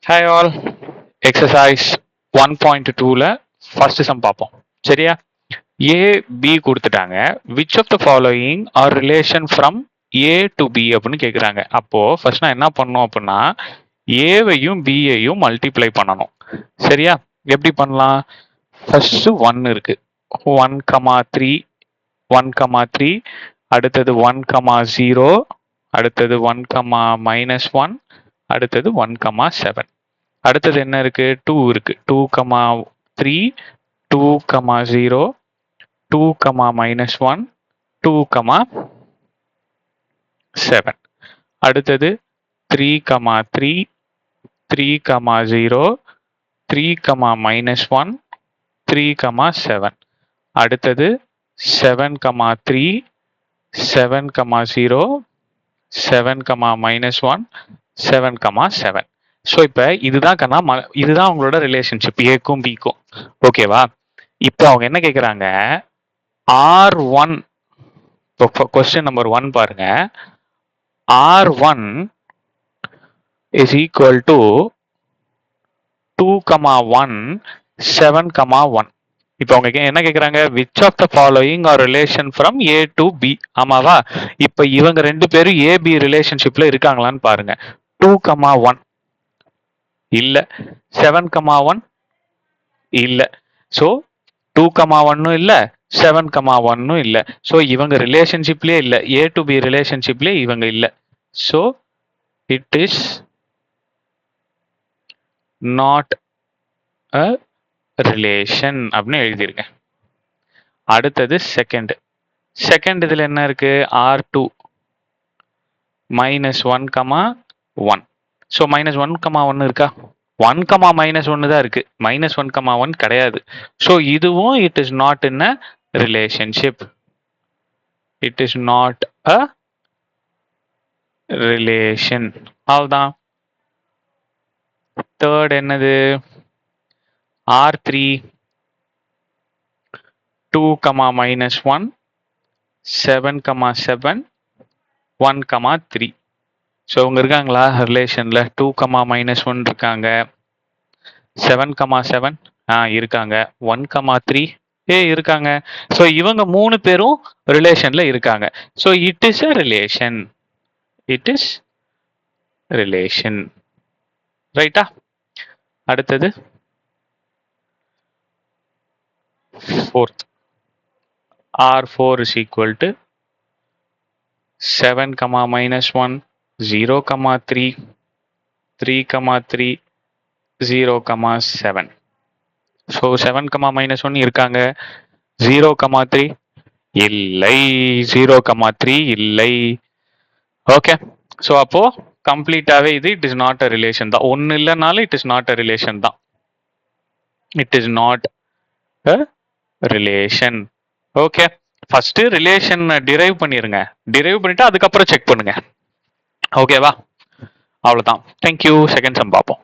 Hi all. Exercise 1.2ல first sum பார்ப்போம். சரியா? A, B கொடுத்துட்டாங்க. Which of the following are relation from A to B அப்படின்னு கேக்குறாங்க. அப்போ first நான் என்ன பண்ணணும் அப்படின்னா ஏவையும் பியையும் மல்டிப்ளை பண்ணணும். சரியா? எப்படி பண்ணலாம்? ஃபர்ஸ்ட் 1 இருக்கு. 1,3 1,3 அடுத்தது 1,0 அடுத்தது 1,-1 அடுத்தது 1,7 அடுத்தது என்ன இருக்கு? 2 இருக்கு. 2,3 2,0 2,-1 2,7 அடுத்தது 3,3 3,0 3,-1 3,7 அடுத்தது 7,3 7,0 7,-1 7,7 ஸோ இப்போ இதுதான் இதுதான் அவங்களோட ரிலேஷன்ஷிப் ஏக்கும் பிக்கும். ஓகேவா? இப்போ அவங்க என்ன கேட்குறாங்க? R1 கொஸ்டின் நம்பர் 1 பாருங்க. R1 is equal to 2,1 7,1. இப்போ அவங்க என்ன கேக்குறாங்க? Which of the following are relation from A to B. ஆமாவா? இப்போ இவங்க ரெண்டு பேரும் ஏபி ரிலேஷன்ஷிப்ல இருக்காங்களான்னு பாருங்க. 2,1 இல்ல, 7,1 இல்ல. ஸோ 2,1 இல்ல, 7,1 இல்ல. ஸோ இவங்க ரிலேஷன்ஷிப்லயே இல்ல, ஏ டு பி ரிலேஷன்ஷிப்லயே இவங்க இல்ல. So it is not a relation அப்படின்னு எழுதியிருக்கேன். அடுத்தது செகண்ட் இதுல என்ன இருக்கு? R2 -1,1. ஸோ -1,1 இருக்கா? 1,-1 தான் இருக்கு. -1,1 கிடையாது. ஸோ இதுவும் it is not in a relationship. It is not a relation. அவ்வளவுதான். தேர்ட் என்னது? R3 2,-1 7,7 1,3. ஸோ இவங்க இருக்காங்களா ரிலேஷன்ல? 2,-1 இருக்காங்க, 7,7 இருக்காங்க, 1,3 இருக்காங்க. ஸோ இவங்க 3 பேரும் ரிலேஷன்ல இருக்காங்க. So it is a relation. It is relation. ரைட்டா? அடுத்தது fourth. R4 is equal to 7,-1 0,3 3,3 0,7. So 7,-1 இருக்காங்க, 0,3 இல்லை, 0,3 இல்லை. ஓகே. ஸோ அப்போ கம்ப்ளீட்டாவே இது it is not a relation தான். ஒன்னு இல்லைனாலும் it is not a relation தான். It is not a relation. Okay. First relation drive பண்ணிருங்க. டிரைவ் பண்ணிட்டு அதுக்கப்புறம் செக் பண்ணுங்க. ஓகேவா? அவ்வளவுதான். தேங்க்யூ. செகண்ட் சம் பார்ப்போம்.